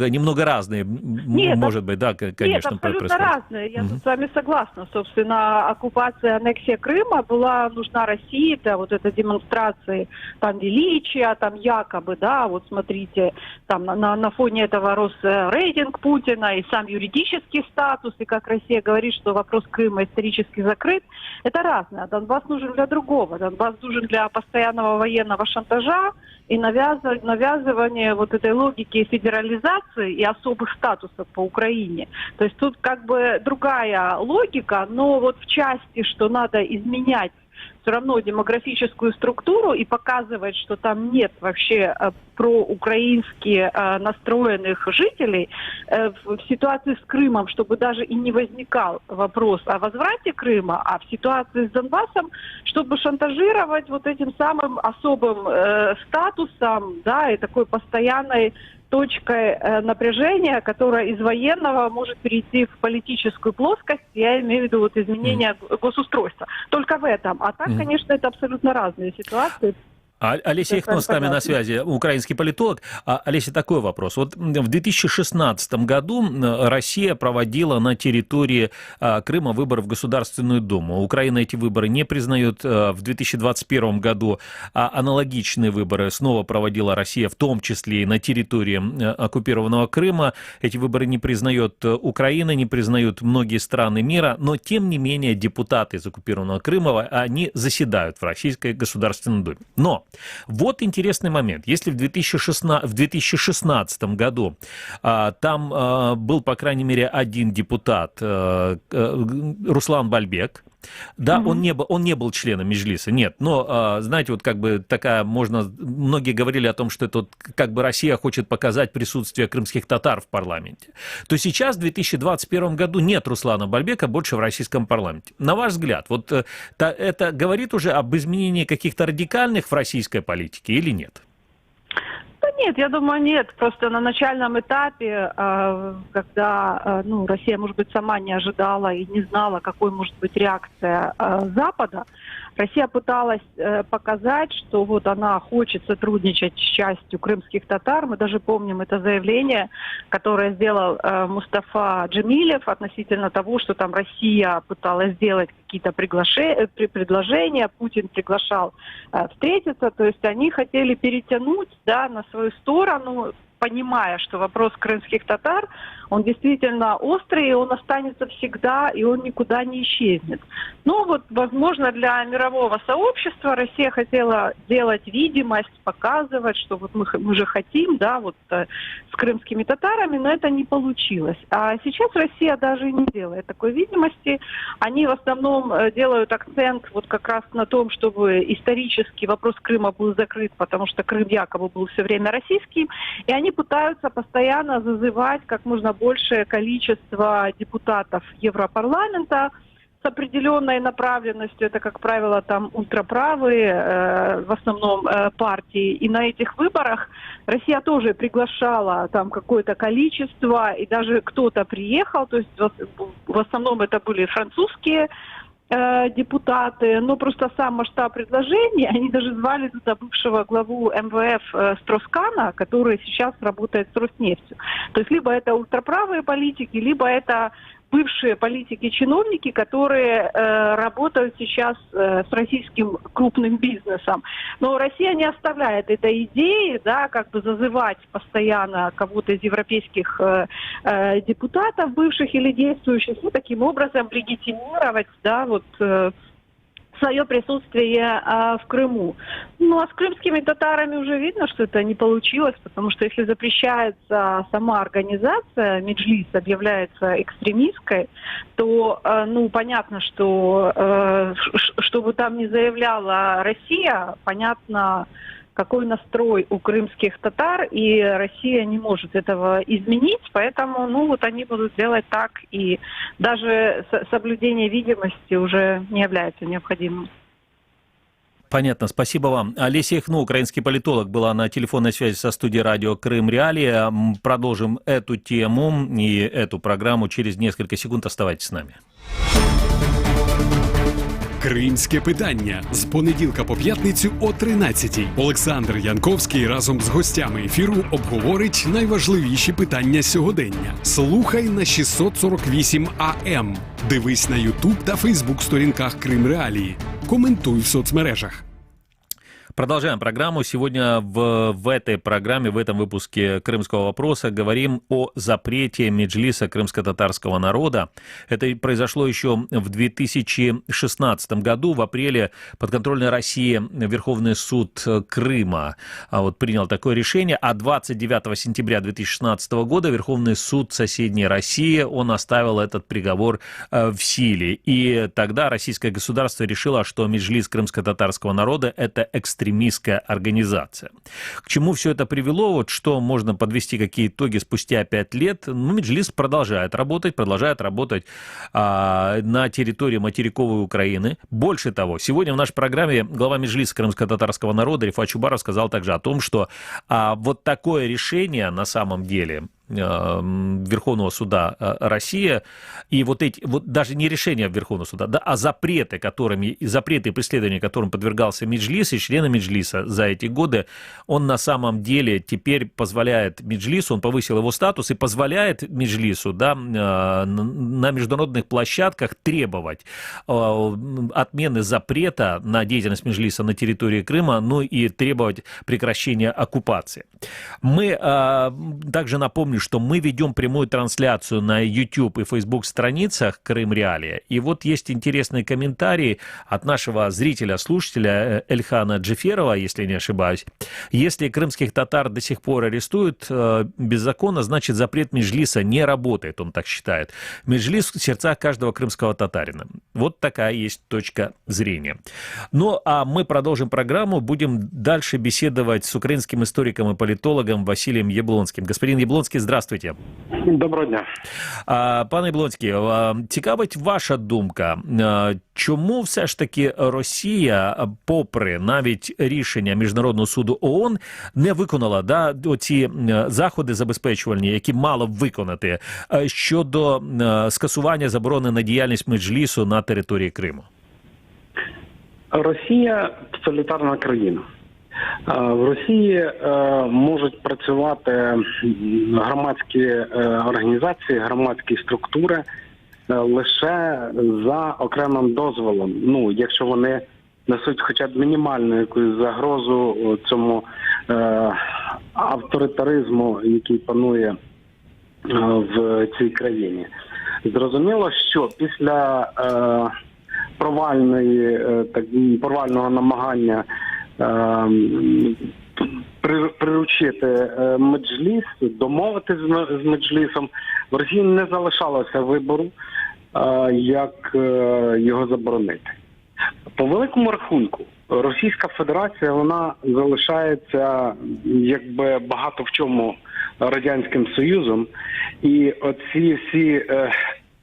разные, может быть, да, конечно. Нет, абсолютно разные, я с вами согласна. Собственно, оккупация, аннексия Крыма была нужна России, да, вот эта демонстрация там величия, там якобы, да, вот смотрите, там на фоне этого рос рейтинг Путина и сам юридический статус, и как Россия говорит, что вопрос Крыма исторически закрыт, это разное. Донбасс нужен для другого. Донбасс нужен для постоянного военного шантажа и навязывания вот этой логики федерализации и особых статусов по Украине. То есть тут как бы другая логика, но вот в части, что надо изменять все равно демографическую структуру и показывать, что там нет вообще проукраински настроенных жителей в ситуации с Крымом, чтобы даже и не возникал вопрос о возврате Крыма, а в ситуации с Донбассом, чтобы шантажировать вот этим самым особым статусом, да, и такой постоянной точкой напряжения, которая из военного может перейти в политическую плоскость, я имею в виду вот изменение госустройства. Только в этом. А так, конечно, это абсолютно разные ситуации. Олеся Ихно с нами на связи, украинский политолог. Олеся, такой вопрос. Вот в 2016 году Россия проводила на территории Крыма выборы в Государственную Думу. Украина эти выборы не признает. В 2021 году аналогичные выборы снова проводила Россия, в том числе и на территории оккупированного Крыма. Эти выборы не признает Украина, не признают многие страны мира, но тем не менее депутаты из оккупированного Крыма, они заседают в Российской Государственной Думе. Но вот интересный момент. Если в 2016 году там был, по крайней мере, один депутат, Руслан Бальбек, да, он не был членом Меджлиса, нет, но, знаете, вот как бы такая, многие говорили о том, что это как бы Россия хочет показать присутствие крымских татар в парламенте, то сейчас в 2021 году нет Руслана Бальбека больше в российском парламенте. На ваш взгляд, вот это говорит уже об изменении каких-то радикальных в российской политике или нет? Да нет, я думаю, нет. Просто на начальном этапе, когда Россия, может быть, сама не ожидала и не знала, какой может быть реакция Запада, Россия пыталась показать, что вот она хочет сотрудничать с частью крымских татар. Мы даже помним это заявление, которое сделал Мустафа Джемилев относительно того, что там Россия пыталась сделать какие-то предложения, Путин приглашал встретиться. То есть они хотели перетянуть, да, на свою сторону, понимая, что вопрос крымских татар, он действительно острый, и он останется всегда, и он никуда не исчезнет. Но вот, возможно, для мирового сообщества Россия хотела делать видимость, показывать, что вот мы же хотим, да, вот с крымскими татарами, но это не получилось. А сейчас Россия даже и не делает такой видимости. Они в основном делают акцент вот как раз на том, чтобы исторически вопрос Крыма был закрыт, потому что Крым якобы был все время российским, и они пытаются постоянно зазывать как можно большее количество депутатов Европарламента с определенной направленностью. Это, как правило, там ультраправые, в основном партии. И на этих выборах Россия тоже приглашала там какое-то количество, и даже кто-то приехал. То есть в основном это были французские депутаты, но просто сам масштаб предложений, они даже звали туда бывшего главу МВФ Строс-Кана, который сейчас работает с Роснефтью. То есть либо это ультраправые политики, либо это бывшие политики-чиновники, которые работают сейчас с российским крупным бизнесом. Но Россия не оставляет этой идеи, да, как бы зазывать постоянно кого-то из европейских депутатов, бывших или действующих, и таким образом легитимировать, да, вот свое присутствие в Крыму. Ну, а с крымскими татарами уже видно, что это не получилось, потому что если запрещается сама организация, Меджлис объявляется экстремистской, то, ну, понятно, что, что бы там ни заявляла Россия, понятно, какой настрой у крымских татар, и Россия не может этого изменить, поэтому, ну, вот они будут делать так, и даже соблюдение видимости уже не является необходимым. Понятно, спасибо вам. Олеся Ихно, украинский политолог, была на телефонной связи со студией радио Крым Реалии. Продолжим эту тему и эту программу через несколько секунд. Оставайтесь с нами. Кримське питання з понеділка по п'ятницю о 13-й. Олександр Янковський разом з гостями ефіру обговорить найважливіші питання сьогодення. Слухай на 648 АМ. Дивись на Ютуб та Фейсбук сторінках Крим Реалії. Коментуй в соцмережах. Продолжаем программу. Сегодня в этой программе, в этом выпуске «Крымского вопроса» говорим о запрете Меджлиса крымско-татарского народа. Это произошло еще в 2016 году. В апреле подконтрольной России Верховный суд Крыма принял такое решение. А 29 сентября 2016 года Верховный суд соседней России, он оставил этот приговор в силе. И тогда российское государство решило, что Меджлис крымско-татарского народа – это экстремистская организация. К чему все это привело? Вот что можно подвести, какие итоги спустя 5 лет? Ну, Меджлис продолжает работать на территории материковой Украины. Больше того, сегодня в нашей программе глава Меджлиса крымско-татарского народа Рифат Чубаров сказал также о том, что вот такое решение на самом деле Верховного суда России, и вот даже не решения Верховного суда, да, а запреты и преследования, которым подвергался Меджлис и члены Меджлиса за эти годы, он на самом деле теперь позволяет Меджлису, он повысил его статус и позволяет Меджлису, да, на международных площадках требовать отмены запрета на деятельность Меджлиса на территории Крыма, ну и требовать прекращения оккупации. Мы также напомню, что мы ведем прямую трансляцию на YouTube и Facebook страницах Крым Реалия. И вот есть интересный комментарий от нашего зрителя-слушателя Эльхана Джиферова, если не ошибаюсь. Если крымских татар до сих пор арестуют без закона, значит запрет Меджлиса не работает, он так считает. Меджлис в сердцах каждого крымского татарина. Вот такая есть точка зрения. Ну, а мы продолжим программу, будем дальше беседовать с украинским историком и политологом Василием Яблонским. Господин Яблонский, здравствуйте. Доброго дня. Пане Яблонський, цікавить ваша думка, чому все ж таки Росія, попри навіть рішення Міжнародного суду ООН, не виконала оці заходи забезпечувальні, які мала б виконати, щодо скасування заборони на діяльність Меджлісу на території Криму? Росія – тоталітарна країна. В Росії можуть працювати громадські організації, громадські структури лише за окремим дозволом. Ну, якщо вони несуть хоча б мінімальну якусь загрозу цьому авторитаризму, який панує в цій країні. Зрозуміло, що після провального намагання приручити Меджліс, домовитись з Меджлісом, в Росії не залишалося вибору, як його заборонити. По великому рахунку, Російська Федерація, вона залишається якби багато в чому Радянським Союзом, і оці всі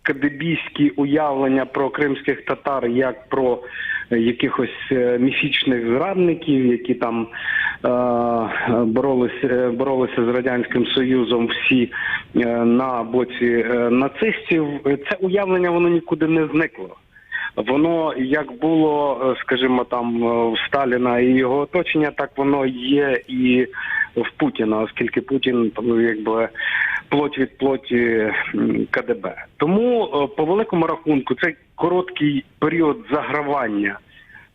кадебійські уявлення про кримських татар як про якихось міфічних зрадників, які там боролися з Радянським Союзом всі на боці нацистів, це уявлення воно нікуди не зникло. Воно як було, скажімо, там в Сталіна і його оточення, так воно є і в Путіна, оскільки Путін якби плоть від плоті КДБ. Тому по великому рахунку цей короткий період загравання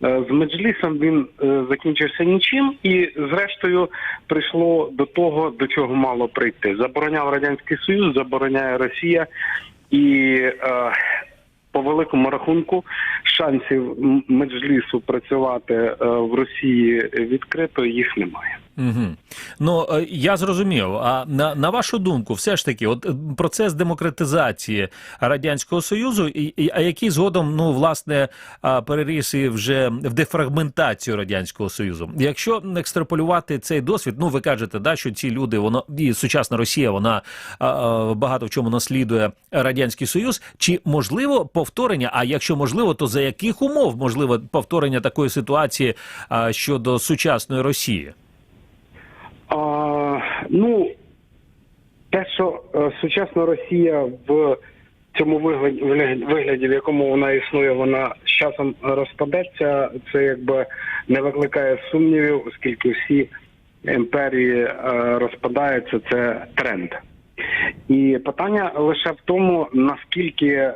з Меджлісом він закінчився нічим і зрештою прийшло до того, до чого мало прийти. Забороняв Радянський Союз, забороняє Росія і по великому рахунку шансів Меджлісу працювати в Росії відкрито їх немає. Угу. Ну, я зрозумів. А на вашу думку, все ж таки, от процес демократизації Радянського Союзу, а який згодом, ну, власне, переріс і вже в дефрагментацію Радянського Союзу. Якщо екстраполювати цей досвід, ну, ви кажете, да, що ці люди, і сучасна Росія, вона багато в чому наслідує Радянський Союз, чи можливо повторення, а якщо можливо, то за яких умов можливо повторення такої ситуації щодо сучасної Росії? Ну, те, що сучасна Росія в цьому вигляді, в якому вона існує, вона з часом розпадеться, це якби не викликає сумнівів, оскільки всі імперії розпадаються, це тренд. І питання лише в тому, наскільки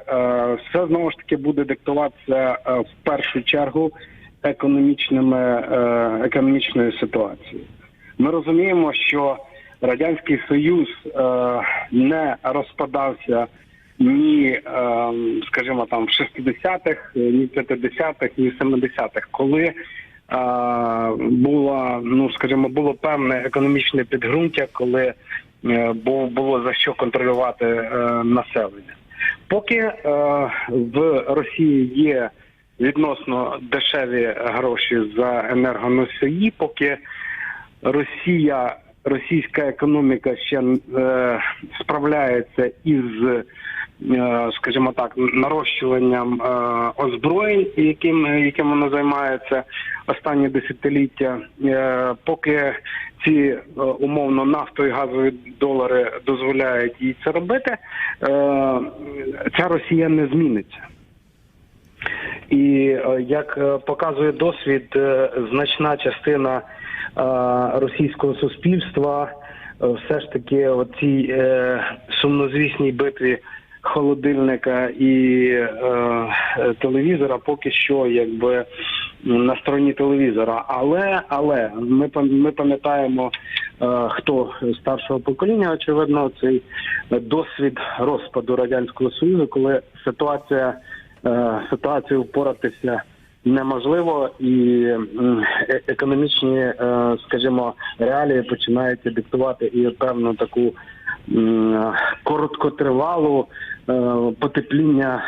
все знову ж таки буде диктуватися в першу чергу економічною ситуацією. Ми розуміємо, що Радянський Союз не розпадався ні, скажімо, там в 60-х, ні в 50-х, ні в 70-х, коли було певне економічне підґрунтя, коли було за що контролювати населення. Поки в Росії є відносно дешеві гроші за енергоносії, поки російська економіка ще справляється із, скажімо так, нарощуванням озброєнь, яким вона займається останні десятиліття, поки ці умовно нафто і газові долари дозволяють їй це робити, ця Росія не зміниться. І як показує досвід, значна частина російського суспільства все ж таки в цій сумнозвісній битві холодильника і телевізора поки що якби на стороні телевізора. Але ми пам'ятаємо, хто старшого покоління, очевидно, цей досвід розпаду Радянського Союзу, коли ситуацію впоратися неможливо і економічні, скажімо, реалії починають диктувати і певну таку короткотривалу потепління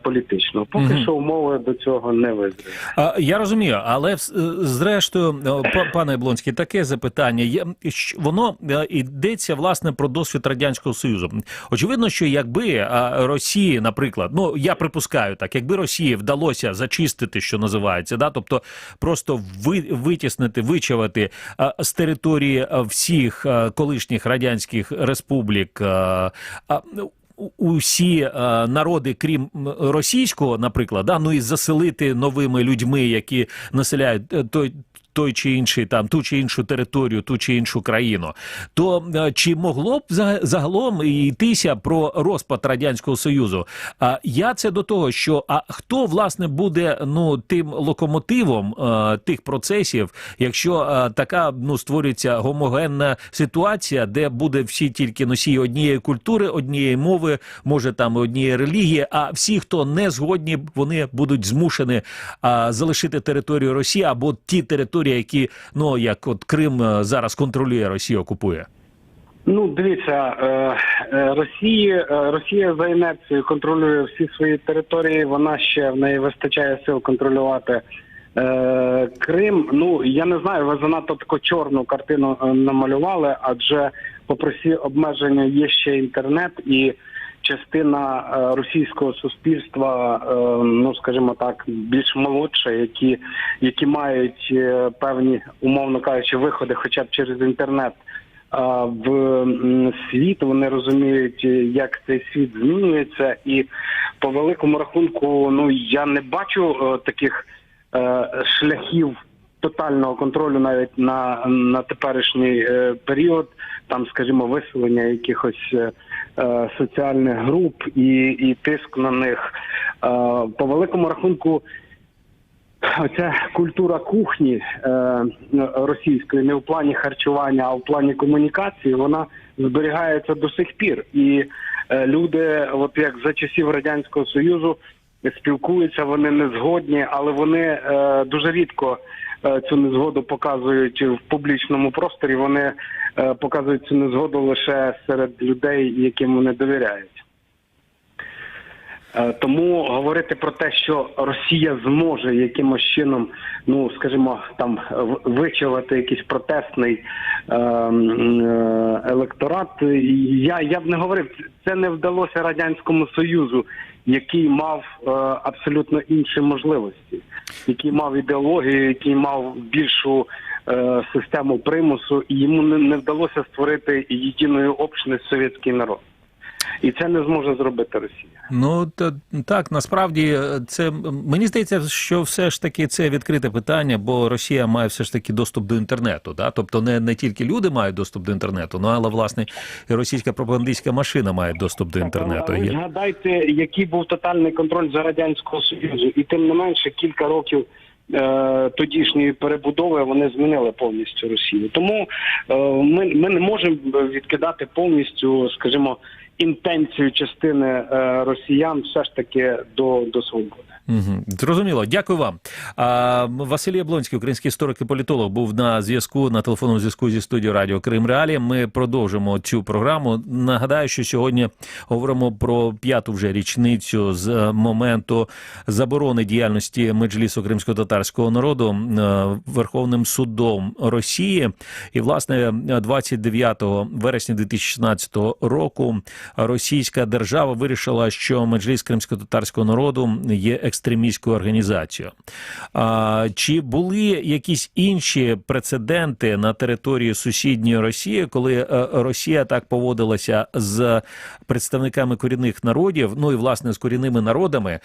політичного. Поки що умови до цього не визріли. Я розумію, але зрештою, пане Яблонський, таке запитання. Воно йдеться, власне, про досвід Радянського Союзу. Очевидно, що якби Росії, наприклад, ну, я припускаю так, якби Росії вдалося зачистити, що називається, да, тобто просто витіснити, вичавити з території всіх колишніх радянських республік усі народи, крім російського, наприклад, да, ну і заселити новими людьми, які населяють той чи інший, там, ту чи іншу територію, ту чи іншу країну, то чи могло б загалом йтися про розпад Радянського Союзу? Я це до того, що хто, власне, буде, ну, тим локомотивом тих процесів, якщо така, ну, створюється гомогенна ситуація, де буде всі тільки носії однієї культури, однієї мови, може там однієї релігії, а всі, хто не згодні, вони будуть змушені залишити територію Росії або ті території, які, ну, як от Крим зараз контролює, Росія окупує? Ну, дивіться, Росія за інерцією контролює всі свої території, в неї вистачає сил контролювати Крим. Ну, я не знаю, ви занадто таку чорну картину намалювали, адже попри всі обмеження є ще інтернет і частина російського суспільства, ну, скажімо так, більш молодша, які мають певні, умовно кажучи, виходи хоча б через інтернет в світ, вони розуміють, як цей світ змінюється, і по великому рахунку, я не бачу таких шляхів тотального контролю навіть на теперішній період, там, скажімо, виселення якихось соціальних груп і тиск на них. По великому рахунку, оця культура кухні російської не в плані харчування, а в плані комунікації, вона зберігається до сих пір. І люди, от як за часів Радянського Союзу, спілкуються, вони не згодні, але вони дуже рідко цю незгоду показують в публічному просторі, вони показують цю незгоду лише серед людей, яким вони довіряють. Тому говорити про те, що Росія зможе якимось чином, скажімо, там вичавити якийсь протестний електорат, я б не говорив, це не вдалося Радянському Союзу, який мав абсолютно інші можливості, який мав ідеологію, який мав більшу систему примусу, і йому не вдалося створити єдиної общності совєтський народ. І це не зможе зробити Росія. Так, насправді, це, мені здається, що все ж таки це відкрите питання, бо Росія має все ж таки доступ до інтернету. Да? Тобто не тільки люди мають доступ до інтернету, але, власне, і російська пропагандистська машина має доступ до інтернету. Так, але згадайте, який був тотальний контроль за Радянського Союзу. І тим не менше, кілька років тодішньої перебудови вони змінили повністю Росію. Тому ми не можемо відкидати повністю, скажімо, інтенцію частини росіян все ж таки до свободи. Зрозуміло. Дякую вам. Василь Яблонський, український історик і політолог, був на зв'язку, на телефонному зв'язку зі студією Радіо Крим Реалії. Ми продовжимо цю програму. Нагадаю, що сьогодні говоримо про 5-ту вже річницю з моменту заборони діяльності Меджлісу кримсько-татарського народу Верховним судом Росії. І, власне, 29 вересня 2016 року російська держава вирішила, що Меджліс кримсько-татарського народу є екстремістською організацією. Чи були якісь інші прецеденти на території сусідньої Росії, коли Росія так поводилася з представниками корінних народів, і, власне, з корінними народами,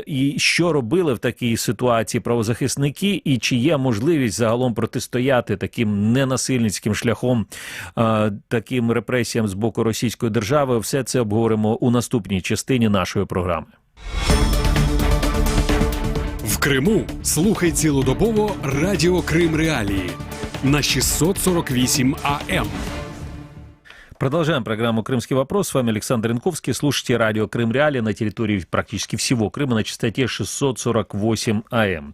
і що робили в такій ситуації правозахисники, і чи є можливість загалом протистояти таким ненасильницьким шляхом, таким репресіям з боку російської держави? Все це обговоримо у наступній частині нашої програми. В Криму слухай цілодобово Радіо Крим Реалії на 648 АМ. Продолжаем программу «Крымский вопрос». С вами Александр Янковский. Слушайте радио «Крым Реалии» на территории практически всего Крыма на частоте 648 АМ.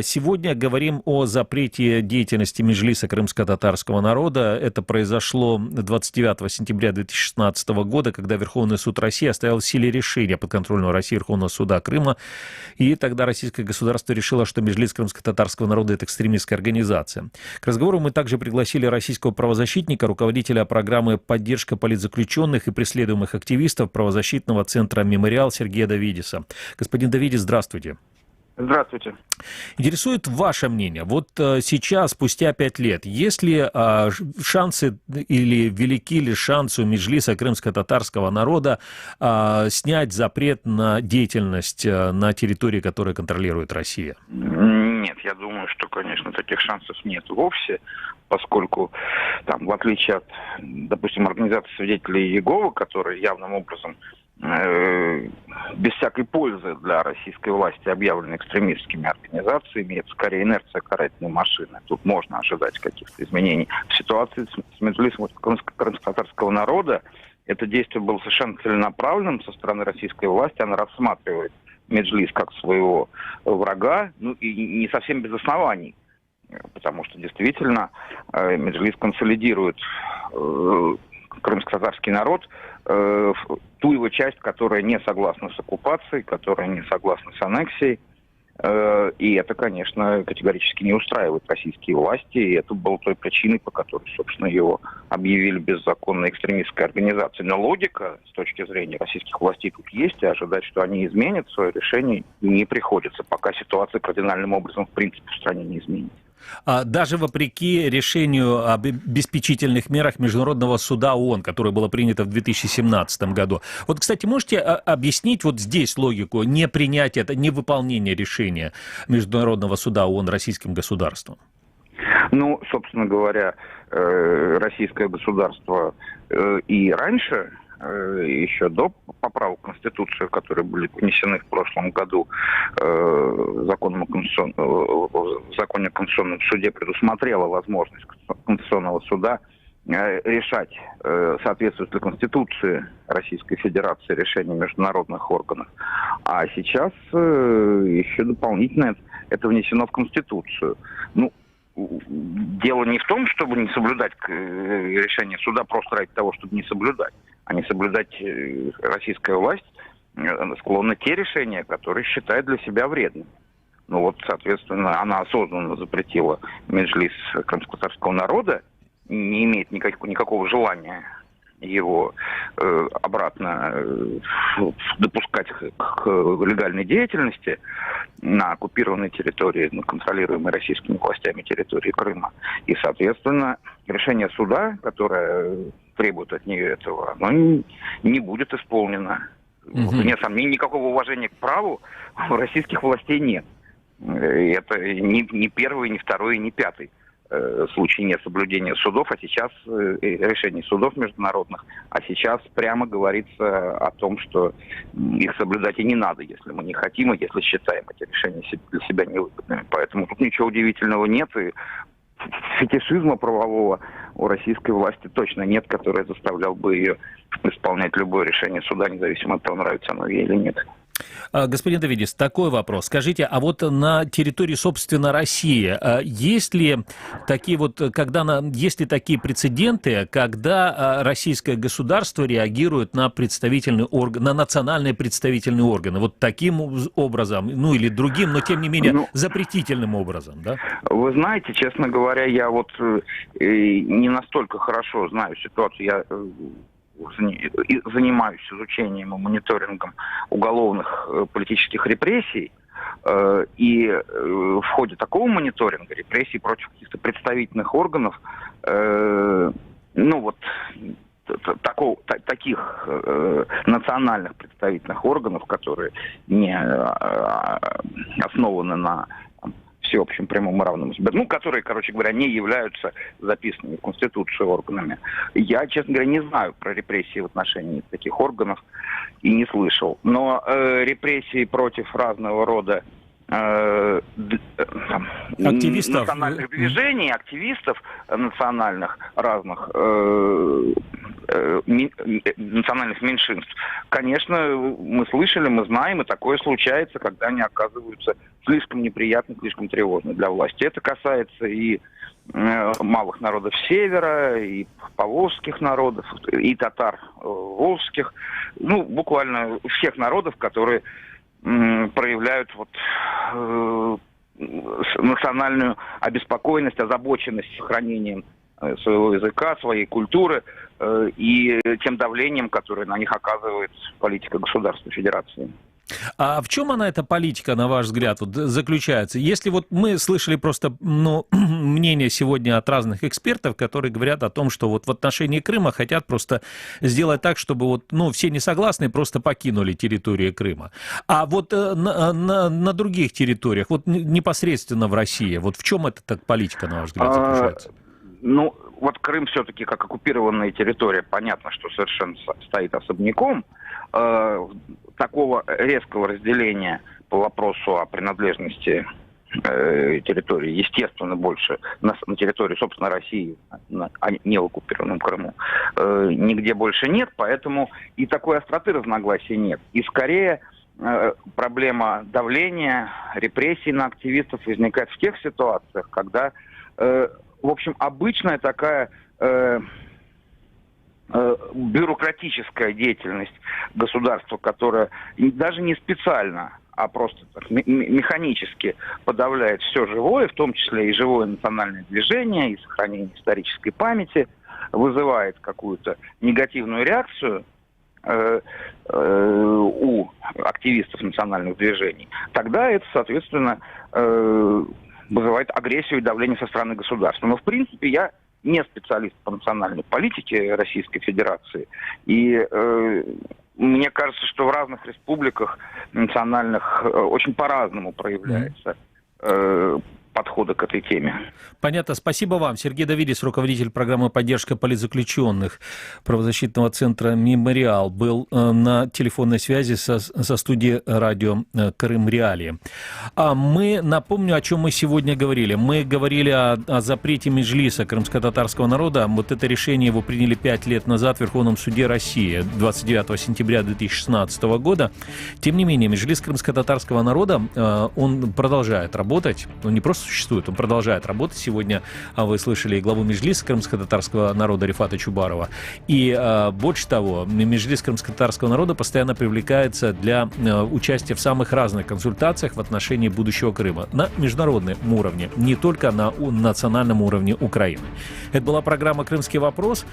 Сегодня говорим о запрете деятельности Меджлиса крымско-татарского народа. Это произошло 29 сентября 2016 года, когда Верховный суд России оставил в силе решение подконтрольного России Верховного суда Крыма. И тогда российское государство решило, что Меджлис крымско-татарского народа – это экстремистская организация. К разговору мы также пригласили российского правозащитника, руководителя программы «Поддержка политзаключенных и преследуемых активистов» правозащитного центра «Мемориал» Сергея Давидиса. Господин Давидис, здравствуйте. Здравствуйте. Интересует ваше мнение. Вот сейчас, спустя 5 лет, есть ли шансы или велики ли шансы у Меджлиса крымско-татарского народа снять запрет на деятельность на территории, которую контролирует Россия? Нет, я думаю, что, конечно, таких шансов нет вовсе, поскольку, там, в отличие от, допустим, организации свидетелей Иеговы, которые явным образом без всякой пользы для российской власти объявлены экстремистскими организациями, это скорее инерция карательной машины. Тут можно ожидать каких-то изменений. В ситуации с Меджлисом крымско-татарского народа это действие было совершенно целенаправленным со стороны российской власти. Она рассматривает Меджлис как своего врага, и не совсем без оснований, потому что действительно Меджлис консолидирует крымско-татарский народ, ту его часть, которая не согласна с оккупацией, которая не согласна с аннексией. И это, конечно, категорически не устраивает российские власти. И это было той причиной, по которой, собственно, его объявили беззаконной экстремистской организацией. Но логика с точки зрения российских властей тут есть, и ожидать, что они изменят свое решение, не приходится, пока ситуация кардинальным образом, в принципе, в стране не изменится. Даже вопреки решению об обеспечительных мерах Международного суда ООН, которое было принято в 2017 году. Вот, кстати, можете объяснить вот здесь логику непринятия, невыполнения решения Международного суда ООН российским государством? Ну, собственно говоря, российское государство и раньше, еще до поправок в Конституцию, которые были внесены в прошлом году в законе о Конституционном суде, предусмотрела возможность Конституционного суда решать, соответствует ли Конституции Российской Федерации решения международных органов. А сейчас еще дополнительно это внесено в Конституцию. Ну, дело не в том, чтобы не соблюдать решение суда просто ради того, чтобы не соблюдать, а не соблюдать российская власть склонна те решения, которые считает для себя вредными. Ну вот, соответственно, она осознанно запретила Меджлис крымско-татарского народа, не имеет никакого желания его обратно допускать к легальной деятельности на оккупированной территории, на контролируемой российскими властями территории Крыма. И, соответственно, решение суда, которое требует от нее этого, оно не будет исполнено. Вне сомнений, никакого уважения к праву у российских властей нет. Это не первый, не второй, не пятый случай несоблюдения судов, а сейчас решений судов международных, а сейчас прямо говорится о том, что их соблюдать и не надо, если мы не хотим, и если считаем эти решения для себя невыгодными. Поэтому тут ничего удивительного нет, и фетишизма правового у российской власти точно нет, который заставлял бы ее исполнять любое решение суда, независимо от того, нравится оно ей или нет. Господин Давидис, такой вопрос. Скажите, а вот на территории, собственно, России, есть ли такие есть ли такие прецеденты, когда российское государство реагирует на представительный орган, на национальные представительные органы, вот таким образом, ну или другим, но тем не менее запретительным образом, да? Вы знаете, честно говоря, я вот не настолько хорошо знаю ситуацию, я занимаюсь изучением и мониторингом уголовных политических репрессий, и в ходе такого мониторинга репрессий против каких-то представительных органов, таких национальных представительных органов, которые не основаны на всеобщем прямом и равном избирательном, которые, короче говоря, не являются записанными в Конституцию органами. Я, честно говоря, не знаю про репрессии в отношении таких органов и не слышал. Но репрессии против разного рода национальных движений, активистов национальных разных национальных меньшинств, конечно, мы слышали, мы знаем, и такое случается, когда они оказываются слишком неприятны, слишком тревожны для власти. Это касается и малых народов севера, и поволжских народов, и татар волжских, буквально всех народов, которые проявляют национальную обеспокоенность, озабоченность сохранением своего языка, своей культуры и тем давлением, которое на них оказывает политика государства Федерации. А в чем она, эта политика, на ваш взгляд, заключается? Если мы слышали просто мнение сегодня от разных экспертов, которые говорят о том, что в отношении Крыма хотят просто сделать так, чтобы все несогласные просто покинули территорию Крыма. А на других территориях, непосредственно в России, в чем эта политика, на ваш взгляд, заключается? Крым все-таки как оккупированная территория, понятно, что совершенно стоит особняком. Такого резкого разделения по вопросу о принадлежности территории, естественно, больше на территории, собственно, России, а не в оккупированном Крыму, нигде больше нет, поэтому и такой остроты разногласий нет. И скорее проблема давления, репрессий на активистов возникает в тех ситуациях, когда, в общем, обычная такая бюрократическая деятельность государства, которая даже не специально, а просто механически подавляет все живое, в том числе и живое национальное движение, и сохранение исторической памяти, вызывает какую-то негативную реакцию у активистов национальных движений, тогда это, соответственно, вызывает агрессию и давление со стороны государства. Но, в принципе, я не специалист по национальной политике Российской Федерации. И мне кажется, что в разных республиках национальных очень по-разному проявляется подхода к этой теме. Понятно. Спасибо вам. Сергей Давидис, руководитель программы «Поддержка политзаключенных» правозащитного центра «Мемориал», был на телефонной связи со студией радио «Крым Реалии». Мы, напомню, о чем мы сегодня говорили. Мы говорили о запрете Меджлиса крымско-татарского народа. Вот это решение его приняли 5 лет назад в Верховном суде России, 29 сентября 2016 года. Тем не менее, Меджлис крымско-татарского народа, он продолжает работать. Он не просто существует, он продолжает работать. Сегодня вы слышали главу Меджлиса крымско-татарского народа Рифата Чубарова. И больше того, Меджлис крымско-татарского народа постоянно привлекается для участия в самых разных консультациях в отношении будущего Крыма на международном уровне, не только на национальном уровне Украины. Это была программа «Крымский вопрос».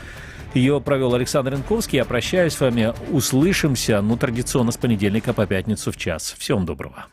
Ее провел Александр Янковский. Я прощаюсь с вами. Услышимся, традиционно с понедельника по пятницу в час. Всего вам доброго.